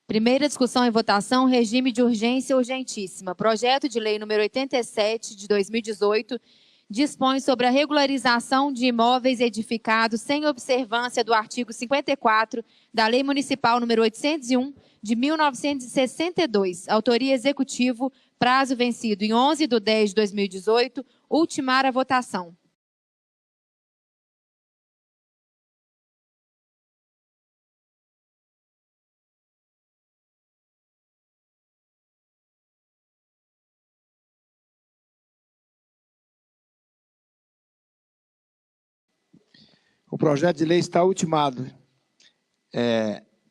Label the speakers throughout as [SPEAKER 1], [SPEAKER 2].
[SPEAKER 1] Primeira discussão e votação, regime de urgência urgentíssima. Projeto de lei número 87 de 2018 dispõe sobre a regularização de imóveis edificados sem observância do artigo 54 da Lei Municipal número 801 de 1962. Autoria executivo, prazo vencido em 11/10/2018, ultimar a votação.
[SPEAKER 2] O projeto de lei está ultimado.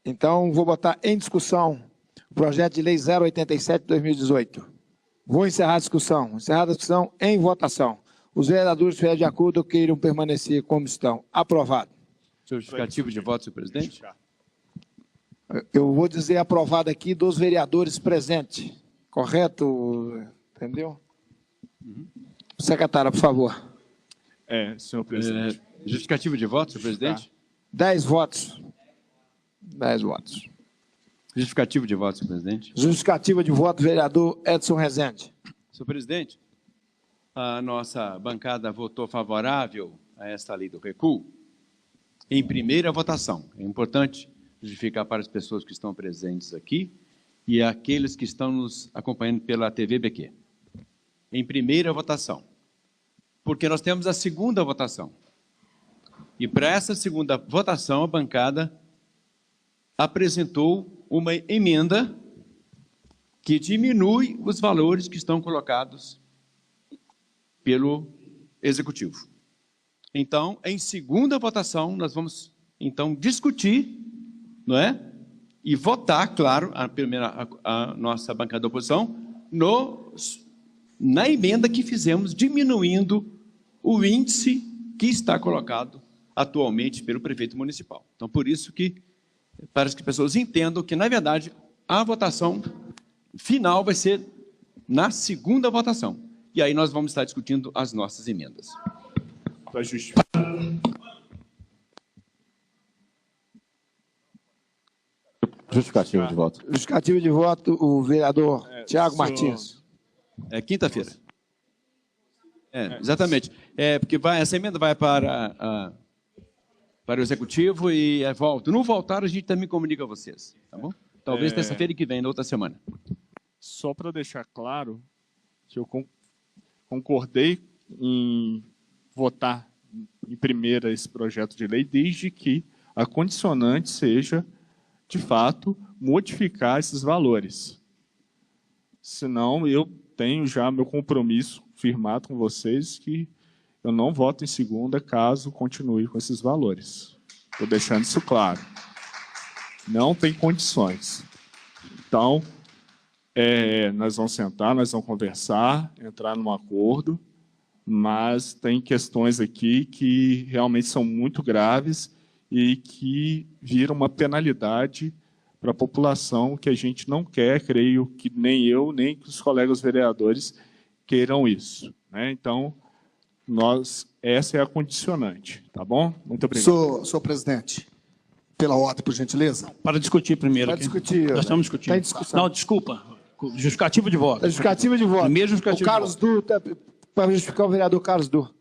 [SPEAKER 2] Então, vou botar em discussão o projeto de lei 087 de 2018. Vou encerrar a discussão. Encerrada a discussão, em votação. Os vereadores que estiverem de acordo queiram permanecer como estão. Aprovado.
[SPEAKER 3] Justificativo de voto, senhor presidente.
[SPEAKER 2] Eu vou dizer aprovado aqui dos vereadores presentes. Correto? Entendeu? Secretária, por favor.
[SPEAKER 4] Senhor presidente.
[SPEAKER 3] Justificativo de voto, senhor presidente.
[SPEAKER 2] 10 votos. 10 votos.
[SPEAKER 3] Justificativo de voto, senhor presidente.
[SPEAKER 2] Justificativa de voto, vereador Edson Rezende.
[SPEAKER 3] Senhor presidente, a nossa bancada votou favorável a esta lei do recuo em primeira votação. É importante justificar para as pessoas que estão presentes aqui e aqueles que estão nos acompanhando pela TV BQ. Em primeira votação. Porque nós temos a segunda votação. E para essa segunda votação, a bancada apresentou uma emenda que diminui os valores que estão colocados pelo Executivo. Então, em segunda votação, nós vamos, então, discutir, não é? E votar, claro, a nossa bancada da oposição, na emenda que fizemos, diminuindo o índice que está colocado atualmente pelo prefeito municipal. Então, por isso que, para que as pessoas entendam que, na verdade, a votação final vai ser na segunda votação. E aí nós vamos estar discutindo as nossas emendas.
[SPEAKER 4] Para justificar.
[SPEAKER 5] Justificativo de voto.
[SPEAKER 2] Justificativo de voto, o vereador Tiago Martins.
[SPEAKER 3] É quinta-feira. Exatamente. Porque essa emenda vai para o Executivo e volta. No voltar, a gente também comunica a vocês. Tá bom? Talvez terça-feira que vem, na outra semana.
[SPEAKER 4] Só para deixar claro que eu concordei em votar em primeira esse projeto de lei, desde que a condicionante seja, de fato, modificar esses valores. Senão, eu tenho já meu compromisso firmado com vocês que eu não voto em segunda caso continue com esses valores. Estou deixando isso claro. Não tem condições. Então, nós vamos sentar, nós vamos conversar, entrar num acordo, mas tem questões aqui que realmente são muito graves e que viram uma penalidade para a população que a gente não quer, creio que nem eu, nem os colegas vereadores queiram isso, né? Então, essa é a condicionante, tá bom? Muito obrigado.
[SPEAKER 6] Senhor presidente, pela ordem, por gentileza.
[SPEAKER 7] Para discutir primeiro.
[SPEAKER 2] Para discutir.
[SPEAKER 7] Nós estamos discutindo.
[SPEAKER 2] Está em discussão.
[SPEAKER 7] Não, desculpa. Justificativo de voto.
[SPEAKER 2] Justificativa de voto.
[SPEAKER 7] Primeiro justificativo
[SPEAKER 2] o Carlos
[SPEAKER 7] de voto.
[SPEAKER 2] Du, para justificar o vereador Carlos Du.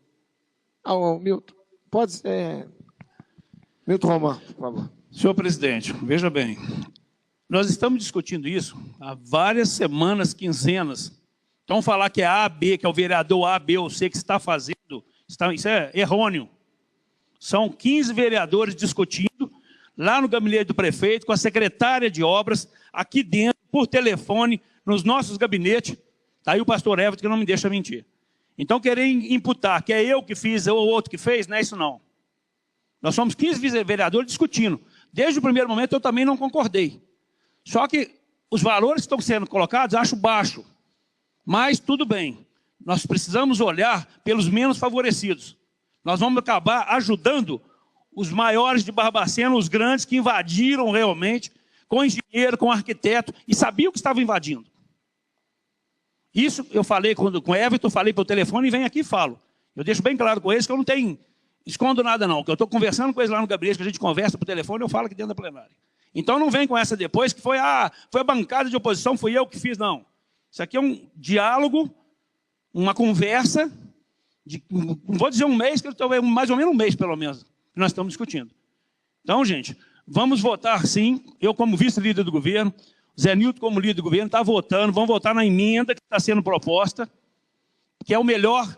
[SPEAKER 2] O Milton, pode ser... Milton Romano, por favor.
[SPEAKER 7] Senhor presidente, veja bem, nós estamos discutindo isso há várias semanas, quinzenas. Então, falar que é A, B, que é o vereador A, B ou C que está fazendo, isso é errôneo. São 15 vereadores discutindo lá no gabinete do prefeito, com a secretária de obras, aqui dentro, por telefone, nos nossos gabinetes. Está aí o pastor Everton, que não me deixa mentir. Então, querer imputar que é eu que fiz ou outro que fez, não é isso não. Nós somos 15 vereadores discutindo. Desde o primeiro momento, eu também não concordei. Só que os valores que estão sendo colocados, acho baixo. Mas tudo bem, nós precisamos olhar pelos menos favorecidos. Nós vamos acabar ajudando os maiores de Barbacena, os grandes que invadiram realmente, com engenheiro, com arquiteto, e sabiam que estavam invadindo. Isso eu falei com o Everton, falei pelo telefone e venho aqui e falo. Eu deixo bem claro com eles que eu não escondo nada não, que eu estou conversando com eles lá no gabinete, que a gente conversa por telefone, eu falo aqui dentro da plenária. Então não vem com essa depois que foi a bancada de oposição, fui eu que fiz, não. Isso aqui é um diálogo, uma conversa, não vou dizer um mês, que mais ou menos um mês, pelo menos, que nós estamos discutindo. Então, gente, vamos votar sim, eu como vice-líder do governo, Zé Nilton como líder do governo, está votando, vamos votar na emenda que está sendo proposta, que é o melhor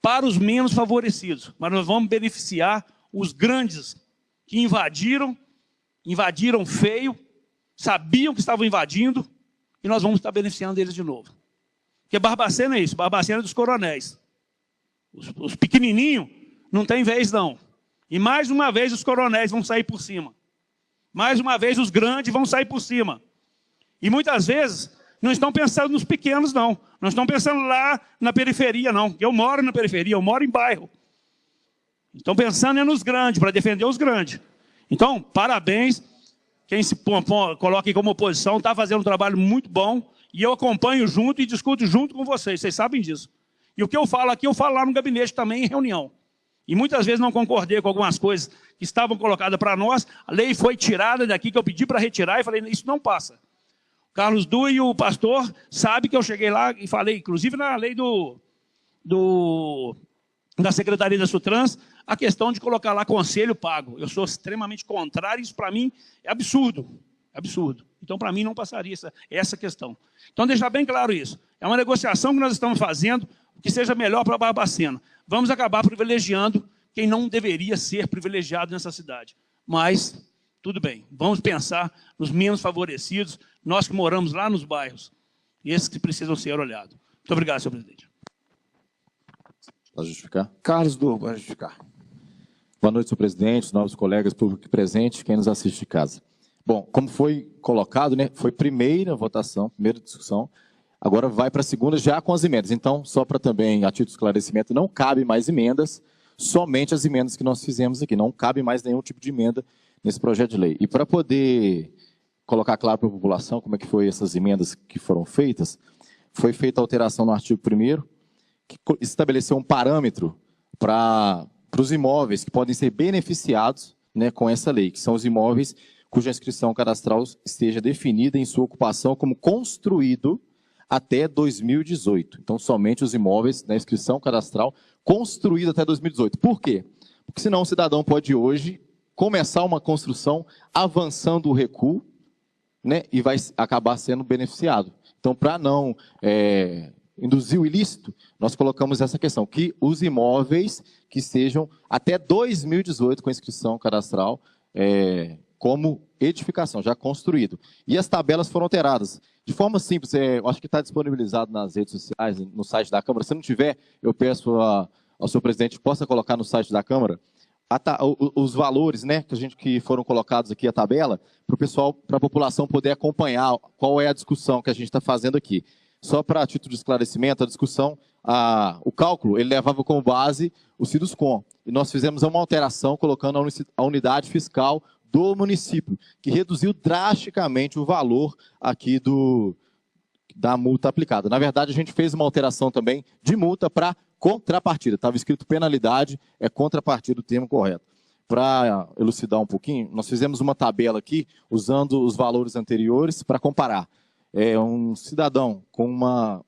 [SPEAKER 7] para os menos favorecidos, mas nós vamos beneficiar os grandes que invadiram feio, sabiam que estavam invadindo, e nós vamos estar beneficiando eles de novo. Porque Barbacena é isso, Barbacena é dos coronéis. Os pequenininhos não tem vez, não. E mais uma vez os coronéis vão sair por cima. Mais uma vez os grandes vão sair por cima. E muitas vezes não estão pensando nos pequenos, não. Não estão pensando lá na periferia, não. Eu moro na periferia, eu moro em bairro. Estão pensando é nos grandes, para defender os grandes. Então, parabéns. Quem se coloca aí como oposição está fazendo um trabalho muito bom. E eu acompanho junto e discuto junto com vocês. Vocês sabem disso. E o que eu falo aqui, eu falo lá no gabinete também, em reunião. E muitas vezes não concordei com algumas coisas que estavam colocadas para nós. A lei foi tirada daqui, que eu pedi para retirar, e falei, isso não passa. O Carlos Du e o pastor sabe que eu cheguei lá e falei, inclusive na lei da Secretaria da Sutrans, a questão de colocar lá conselho pago. Eu sou extremamente contrário, isso para mim é absurdo. Absurdo. Então, para mim, não passaria essa questão. Então, deixar bem claro isso. É uma negociação que nós estamos fazendo, que seja melhor para Barbacena. Vamos acabar privilegiando quem não deveria ser privilegiado nessa cidade. Mas, tudo bem, vamos pensar nos menos favorecidos, nós que moramos lá nos bairros, esses que precisam ser olhados. Muito obrigado, senhor presidente.
[SPEAKER 5] Pode justificar?
[SPEAKER 2] Carlos Du, pode justificar.
[SPEAKER 5] Boa noite, senhor presidente, os novos colegas, público presente, quem nos assiste de casa. Bom, como foi colocado, né, foi primeira votação, primeira discussão, agora vai para a segunda já com as emendas. Então, só para também, a título de esclarecimento, não cabe mais emendas, somente as emendas que nós fizemos aqui. Não cabe mais nenhum tipo de emenda nesse projeto de lei. E para poder colocar claro para a população como é que foi essas emendas que foram feitas, foi feita a alteração no artigo 1º, que estabeleceu um parâmetro para os imóveis que podem ser beneficiados, né, com essa lei, que são os imóveis cuja inscrição cadastral esteja definida em sua ocupação como construído até 2018. Então, somente os imóveis na inscrição cadastral construídos até 2018. Por quê? Porque senão o cidadão pode hoje começar uma construção avançando o recuo, né, e vai acabar sendo beneficiado. Então, para não induzir o ilícito, nós colocamos essa questão, que os imóveis que sejam até 2018 com inscrição cadastral como edificação, já construído. E as tabelas foram alteradas. De forma simples, eu acho que está disponibilizado nas redes sociais, no site da Câmara. Se não tiver, eu peço ao senhor presidente que possa colocar no site da Câmara os valores, né, que foram colocados aqui, a tabela, para o pessoal, para a população poder acompanhar qual é a discussão que a gente está fazendo aqui. Só para título de esclarecimento, a discussão, o cálculo, ele levava como base o Siduscom. E nós fizemos uma alteração colocando a unidade fiscal do município, que reduziu drasticamente o valor aqui da multa aplicada. Na verdade, a gente fez uma alteração também de multa para contrapartida. Estava escrito penalidade, é contrapartida o termo correto. Para elucidar um pouquinho, nós fizemos uma tabela aqui, usando os valores anteriores para comparar. Um cidadão com uma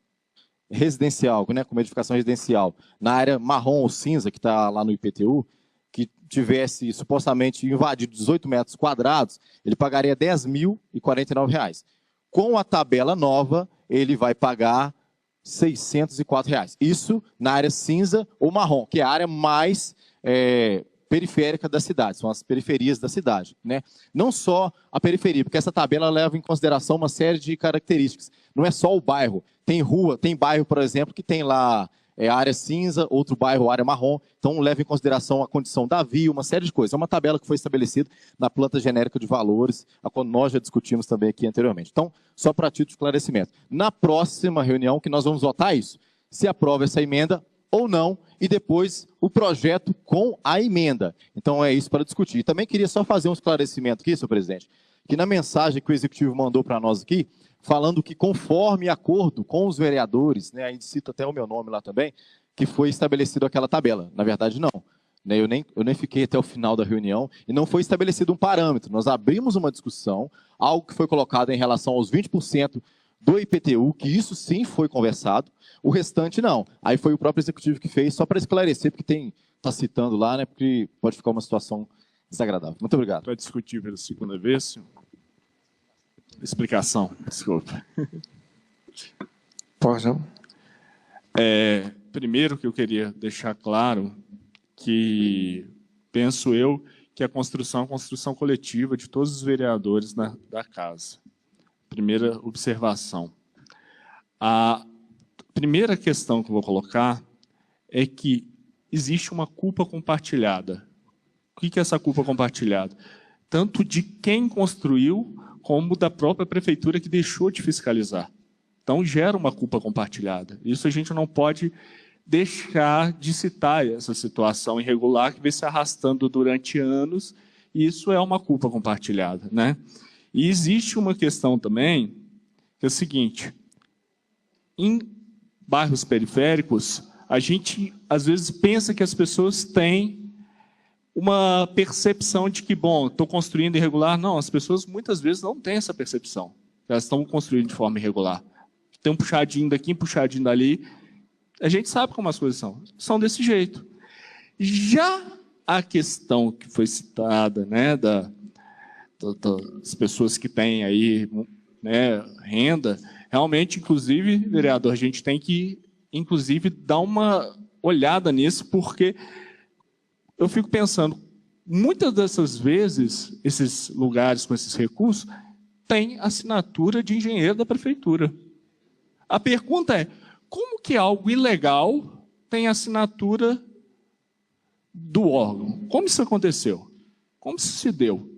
[SPEAKER 5] residencial, né, com uma edificação residencial, na área marrom ou cinza, que está lá no IPTU, que tivesse supostamente invadido 18 metros quadrados, ele pagaria R$ 10.049. Com a tabela nova, ele vai pagar R$ 604. Isso na área cinza ou marrom, que é a área mais periférica da cidade, são as periferias da cidade, né? Não só a periferia, porque essa tabela leva em consideração uma série de características. Não é só o bairro, tem rua, tem bairro, por exemplo, que tem lá área cinza, outro bairro, área marrom, então leva em consideração a condição da via, uma série de coisas. É uma tabela que foi estabelecida na planta genérica de valores, a qual nós já discutimos também aqui anteriormente. Então, só para título de esclarecimento. Na próxima reunião que nós vamos votar isso, se aprova essa emenda ou não, e depois o projeto com a emenda. Então é isso para discutir. E também queria só fazer um esclarecimento aqui, senhor presidente, que na mensagem que o Executivo mandou para nós aqui, falando que conforme acordo com os vereadores, né, a gente cita até o meu nome lá também, que foi estabelecido aquela tabela. Na verdade, não. né? Eu nem fiquei até o final da reunião e não foi estabelecido um parâmetro. Nós abrimos uma discussão, algo que foi colocado em relação aos 20% do IPTU, que isso sim foi conversado, o restante não. Aí foi o próprio executivo que fez, só para esclarecer, porque está citando lá, né? Porque pode ficar uma situação desagradável. Muito obrigado.
[SPEAKER 4] Para discutir pela segunda vez, senhor. Explicação, desculpa.
[SPEAKER 2] Pode não?
[SPEAKER 4] Primeiro que eu queria deixar claro que penso eu que a construção é uma construção coletiva de todos os vereadores da casa. Primeira observação. A primeira questão que eu vou colocar é que existe uma culpa compartilhada. O que é essa culpa compartilhada? Tanto de quem construiu, como da própria prefeitura que deixou de fiscalizar. Então, gera uma culpa compartilhada. Isso a gente não pode deixar de citar essa situação irregular que vem se arrastando durante anos, e isso é uma culpa compartilhada, né? E existe uma questão também, que é o seguinte, em bairros periféricos, a gente, às vezes, pensa que as pessoas têm uma percepção de que, bom, estou construindo irregular. Não, as pessoas muitas vezes não têm essa percepção. Elas estão construindo de forma irregular. Tem um puxadinho daqui, um puxadinho dali. A gente sabe como as coisas são desse jeito. Já a questão que foi citada, né, das pessoas que têm aí, né, renda, realmente, inclusive, vereador, a gente tem que, inclusive, dar uma olhada nisso, porque eu fico pensando, muitas dessas vezes, esses lugares com esses recursos têm assinatura de engenheiro da prefeitura. A pergunta é, como que algo ilegal tem assinatura do órgão? Como isso aconteceu? Como isso se deu?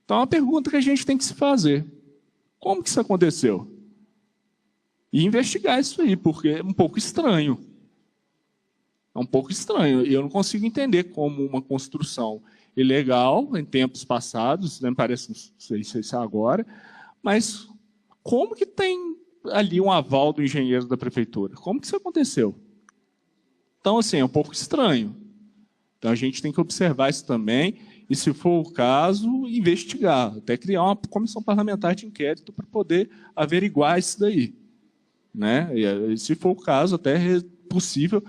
[SPEAKER 4] Então, é uma pergunta que a gente tem que se fazer. Como que isso aconteceu? E investigar isso aí, porque é um pouco estranho. É um pouco estranho. Eu não consigo entender como uma construção ilegal, em tempos passados, né, parece, não sei se é agora, mas como que tem ali um aval do engenheiro da prefeitura? Como que isso aconteceu? Então, assim, é um pouco estranho. Então, a gente tem que observar isso também e, se for o caso, investigar. Até criar uma comissão parlamentar de inquérito para poder averiguar isso daí. Né? E, se for o caso, até é possível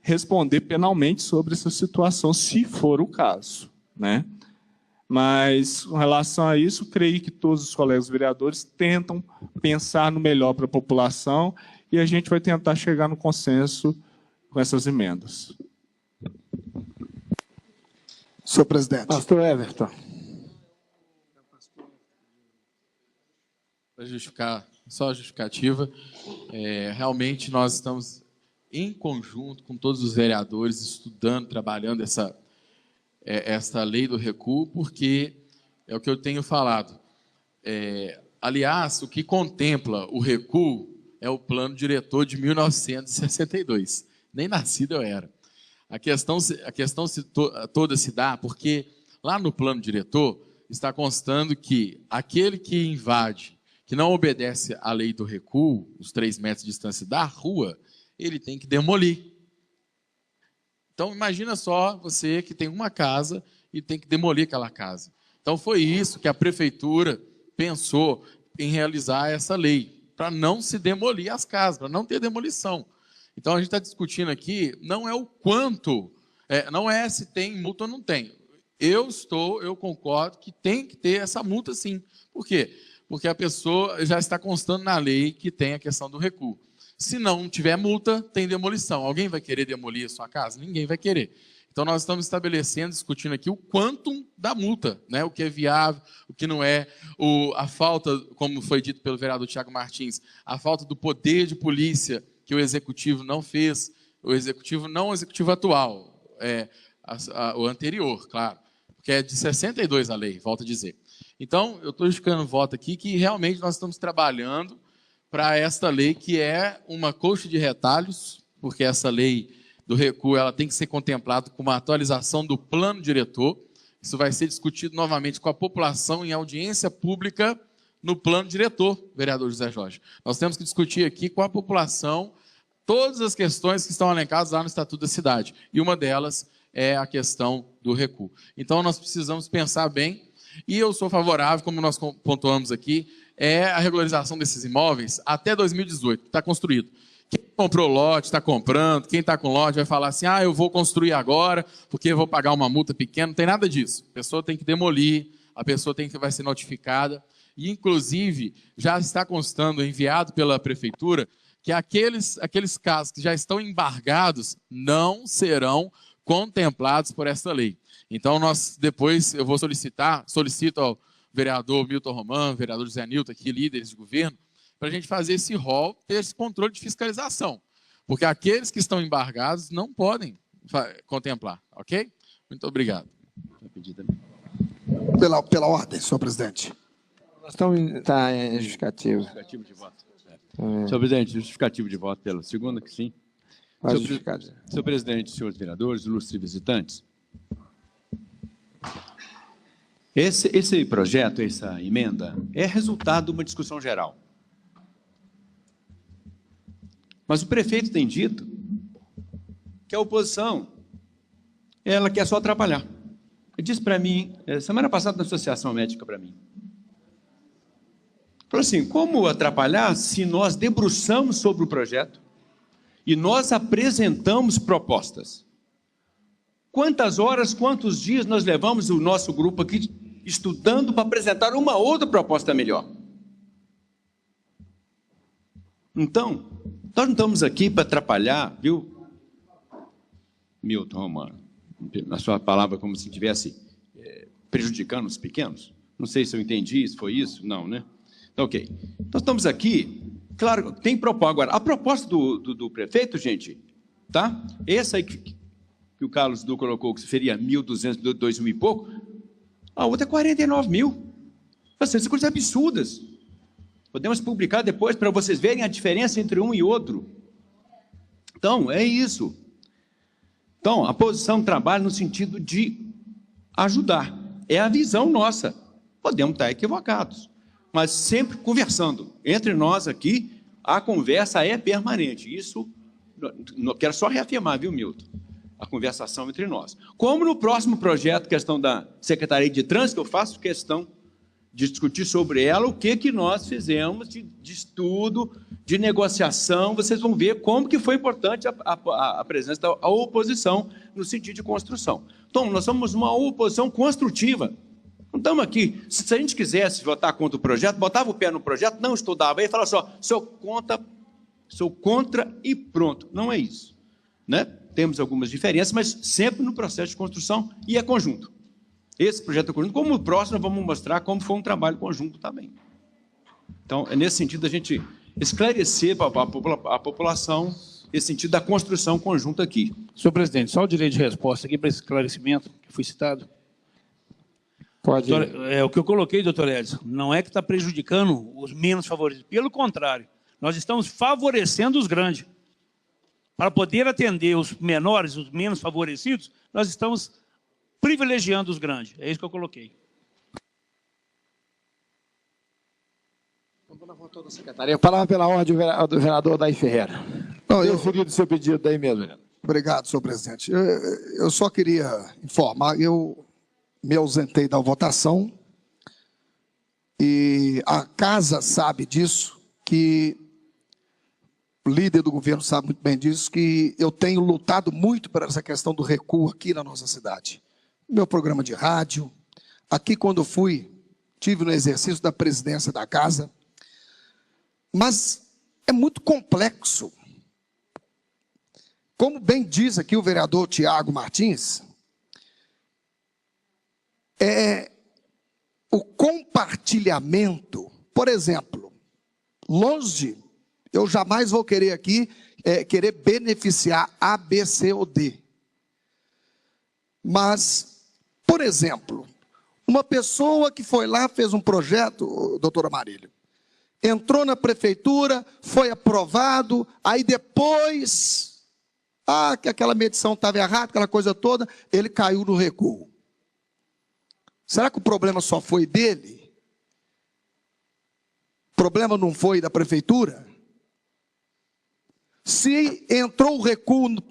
[SPEAKER 4] responder penalmente sobre essa situação, se for o caso. Né? Mas, com relação a isso, creio que todos os colegas vereadores tentam pensar no melhor para a população e a gente vai tentar chegar no consenso com essas emendas.
[SPEAKER 6] Senhor presidente.
[SPEAKER 2] Pastor Everton.
[SPEAKER 8] Para justificar, só a justificativa, realmente nós estamos em conjunto com todos os vereadores, estudando, trabalhando essa lei do recuo, porque é o que eu tenho falado. Aliás, o que contempla o recuo é o plano diretor de 1962. Nem nascido eu era. A questão toda se dá porque lá no plano diretor está constando que aquele que invade, que não obedece à lei do recuo, os 3 metros de distância da rua, ele tem que demolir. Então, imagina só você que tem uma casa e tem que demolir aquela casa. Então, foi isso que a prefeitura pensou em realizar essa lei, para não se demolir as casas, para não ter demolição. Então, a gente está discutindo aqui, não é o quanto, não é se tem multa ou não tem. Eu concordo que tem que ter essa multa, sim. Por quê? Porque a pessoa já está constando na lei que tem a questão do recuo. Se não tiver multa, tem demolição. Alguém vai querer demolir a sua casa? Ninguém vai querer. Então, nós estamos estabelecendo, discutindo aqui o quantum da multa, né? O que é viável, o que não é, a falta, como foi dito pelo vereador Tiago Martins, a falta do poder de polícia que o executivo não fez, o executivo atual, o anterior, claro, porque é de 62 a lei, volto a dizer. Então, eu estou justificando o voto aqui que realmente nós estamos trabalhando para esta lei que é uma coxa de retalhos, porque essa lei do recuo ela tem que ser contemplada com uma atualização do plano diretor. Isso vai ser discutido novamente com a população em audiência pública no plano diretor, vereador José Jorge. Nós temos que discutir aqui com a população todas as questões que estão elencadas lá no Estatuto da Cidade. E uma delas é a questão do recuo. Então, nós precisamos pensar bem, e eu sou favorável, como nós pontuamos aqui, é a regularização desses imóveis até 2018, está construído. Quem comprou lote, está comprando, quem está com lote vai falar assim, eu vou construir agora, porque eu vou pagar uma multa pequena, não tem nada disso. A pessoa tem que demolir, a pessoa vai ser notificada, e inclusive já está constando, enviado pela prefeitura, que aqueles casos que já estão embargados não serão contemplados por essa lei. Então, depois eu vou solicito ao vereador Milton Romano, vereador José Nilton, aqui, líderes de governo, para a gente fazer esse rol, ter esse controle de fiscalização. Porque aqueles que estão embargados não podem contemplar, ok? Muito obrigado.
[SPEAKER 6] Pela ordem, senhor presidente.
[SPEAKER 2] Nós estamos em justificativo.
[SPEAKER 3] Justificativo de voto. Senhor presidente, justificativo de voto pela segunda, que sim. Senhor presidente, senhores vereadores, ilustres visitantes, esse projeto, essa emenda, é resultado de uma discussão geral. Mas o prefeito tem dito que a oposição, ela quer só atrapalhar. Ele disse para mim, semana passada na Associação Médica para mim, falou assim, como atrapalhar se nós debruçamos sobre o projeto e nós apresentamos propostas? Quantas horas, quantos dias nós levamos o nosso grupo aqui estudando para apresentar uma outra proposta melhor? Então, nós não estamos aqui para atrapalhar, viu, Milton Romano? Na sua palavra, como se estivesse prejudicando os pequenos. Não sei se eu entendi, se foi isso. Não, né? Ok. Nós estamos aqui, claro, tem proposta. Agora, a proposta do prefeito, gente, tá? Essa aí que o Carlos Du colocou, que seria 1.200, 2.000 e pouco, a outra é 49 mil. Assim, são coisas absurdas. Podemos publicar depois para vocês verem a diferença entre um e outro. Então, é isso. Então, a posição trabalha no sentido de ajudar. É a visão nossa. Podemos estar equivocados, mas sempre conversando. Entre nós aqui, a conversa é permanente. Isso, não quero só reafirmar, viu, Milton? A conversação entre nós. Como no próximo projeto, questão da Secretaria de Trânsito, eu faço questão de discutir sobre ela o que nós fizemos de estudo, de negociação. Vocês vão ver como que foi importante a presença da oposição no sentido de construção. Então, nós somos uma oposição construtiva. Não estamos aqui, se a gente quisesse votar contra o projeto, botava o pé no projeto, não estudava, aí falava só, sou contra e pronto. Não é isso, né? Temos algumas diferenças, mas sempre no processo de construção e é conjunto. Esse projeto é conjunto, como o próximo, vamos mostrar como foi um trabalho conjunto também. Então, é nesse sentido a gente esclarecer para a população esse sentido da construção conjunta aqui.
[SPEAKER 7] Senhor presidente, só o direito de resposta aqui para esse esclarecimento que foi citado.
[SPEAKER 2] Pode.
[SPEAKER 7] O que eu coloquei, doutor Edson, não é que está prejudicando os menos favorecidos. Pelo contrário, nós estamos favorecendo os grandes. Para poder atender os menores, os menos favorecidos, nós estamos privilegiando os grandes. É isso que eu coloquei.
[SPEAKER 2] Secretaria, palavra pela ordem do vereador Daí Ferreira.
[SPEAKER 6] Não,
[SPEAKER 2] eu referi do seu pedido daí mesmo, vereador.
[SPEAKER 6] Obrigado, senhor presidente. Eu só queria informar, eu me ausentei da votação e a casa sabe disso, que o líder do governo sabe muito bem disso, que eu tenho lutado muito por essa questão do recuo aqui na nossa cidade. Meu programa de rádio, aqui quando tive no exercício da presidência da casa, mas é muito complexo. Como bem diz aqui o vereador Tiago Martins, o compartilhamento, por exemplo, longe, eu jamais vou querer aqui, querer beneficiar A, B, C ou D. Mas, por exemplo, uma pessoa que foi lá, fez um projeto, doutora Marília, entrou na prefeitura, foi aprovado, aí depois, que aquela medição estava errada, aquela coisa toda, ele caiu no recuo. Será que o problema só foi dele? O problema não foi da prefeitura? Se entrou o recuo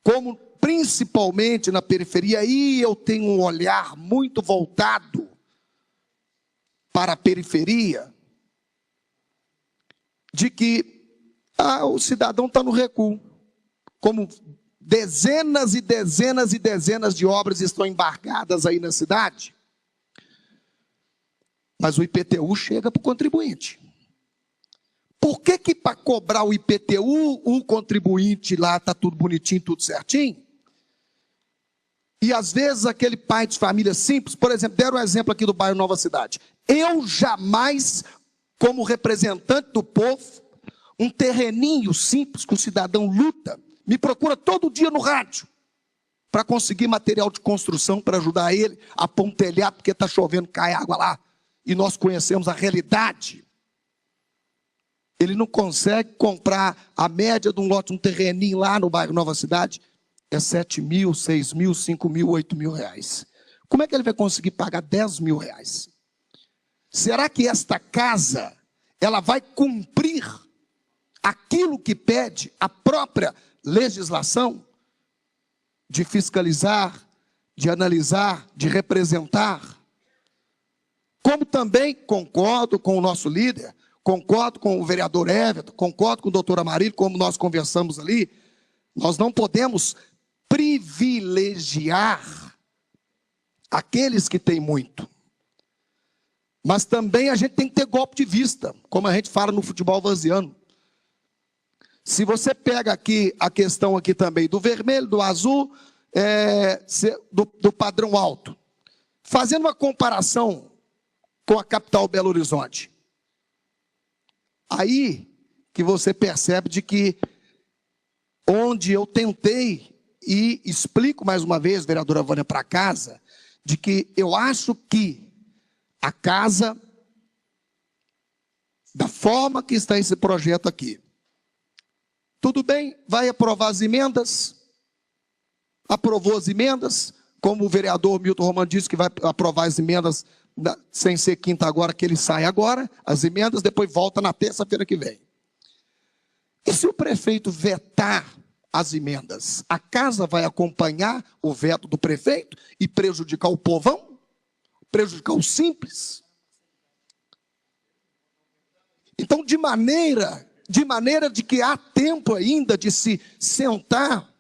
[SPEAKER 6] como principalmente na periferia, e eu tenho um olhar muito voltado para a periferia, de que o cidadão está no recuo, como dezenas e dezenas e dezenas de obras estão embargadas aí na cidade, mas o IPTU chega para o contribuinte. Por que para cobrar o IPTU, o contribuinte lá está tudo bonitinho, tudo certinho? E às vezes aquele pai de família simples, por exemplo, deram um exemplo aqui do bairro Nova Cidade. Eu jamais, como representante do povo, um terreninho simples que o cidadão luta, me procura todo dia no rádio para conseguir material de construção para ajudar ele a pôr um telhado, porque está chovendo, cai água lá. E nós conhecemos a realidade. Ele não consegue comprar a média de um lote, um terreninho lá no bairro Nova Cidade, é 7 mil, 6 mil, 5 mil, 8 mil reais. Como é que ele vai conseguir pagar 10 mil reais? Será que esta casa, ela vai cumprir aquilo que pede a própria legislação de fiscalizar, de analisar, de representar? Como também concordo com o nosso líder, concordo com o vereador Everton, concordo com o doutor Amarílio, como nós conversamos ali, nós não podemos privilegiar aqueles que têm muito. Mas também a gente tem que ter golpe de vista, como a gente fala no futebol vaziano. Se você pega aqui a questão aqui também do vermelho, do azul, do padrão alto, fazendo uma comparação com a capital Belo Horizonte, aí que você percebe de que onde eu tentei, e explico mais uma vez, vereadora Vânia, para casa, de que eu acho que a casa, da forma que está esse projeto aqui, tudo bem, vai aprovar as emendas, aprovou as emendas, como o vereador Milton Romano disse que vai aprovar as emendas, sem ser quinta agora, que ele sai agora, as emendas, depois volta na terça-feira que vem. E se o prefeito vetar as emendas, a casa vai acompanhar o veto do prefeito e prejudicar o povão? Prejudicar o simples? Então, de maneira de que há tempo ainda de se sentar,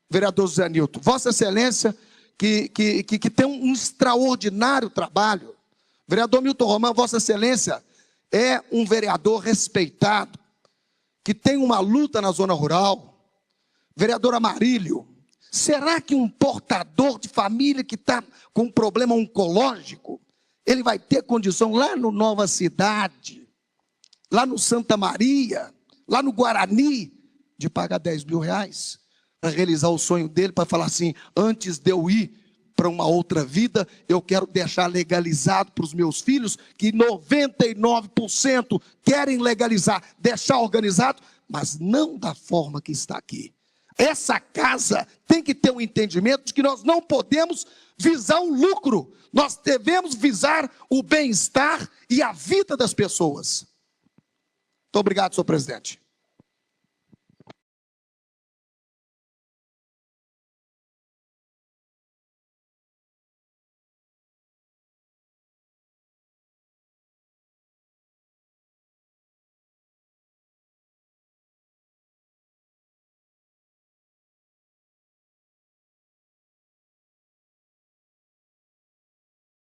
[SPEAKER 6] vereador José Nilton, Vossa Excelência, que tem um extraordinário trabalho, vereador Milton Romano, Vossa Excelência é um vereador respeitado, que tem uma luta na zona rural. Vereador Amarílio, será que um portador de família que está com um problema oncológico, ele vai ter condição lá no Nova Cidade, lá no Santa Maria, lá no Guarani, de pagar 10 mil reais para realizar o sonho dele, para falar assim, antes de eu ir para uma outra vida, eu quero deixar legalizado para os meus filhos, que 99% querem legalizar, deixar organizado, mas não da forma que está aqui. Essa casa tem que ter um entendimento de que nós não podemos visar um lucro, nós devemos visar o bem-estar e a vida das pessoas. Muito obrigado, senhor presidente.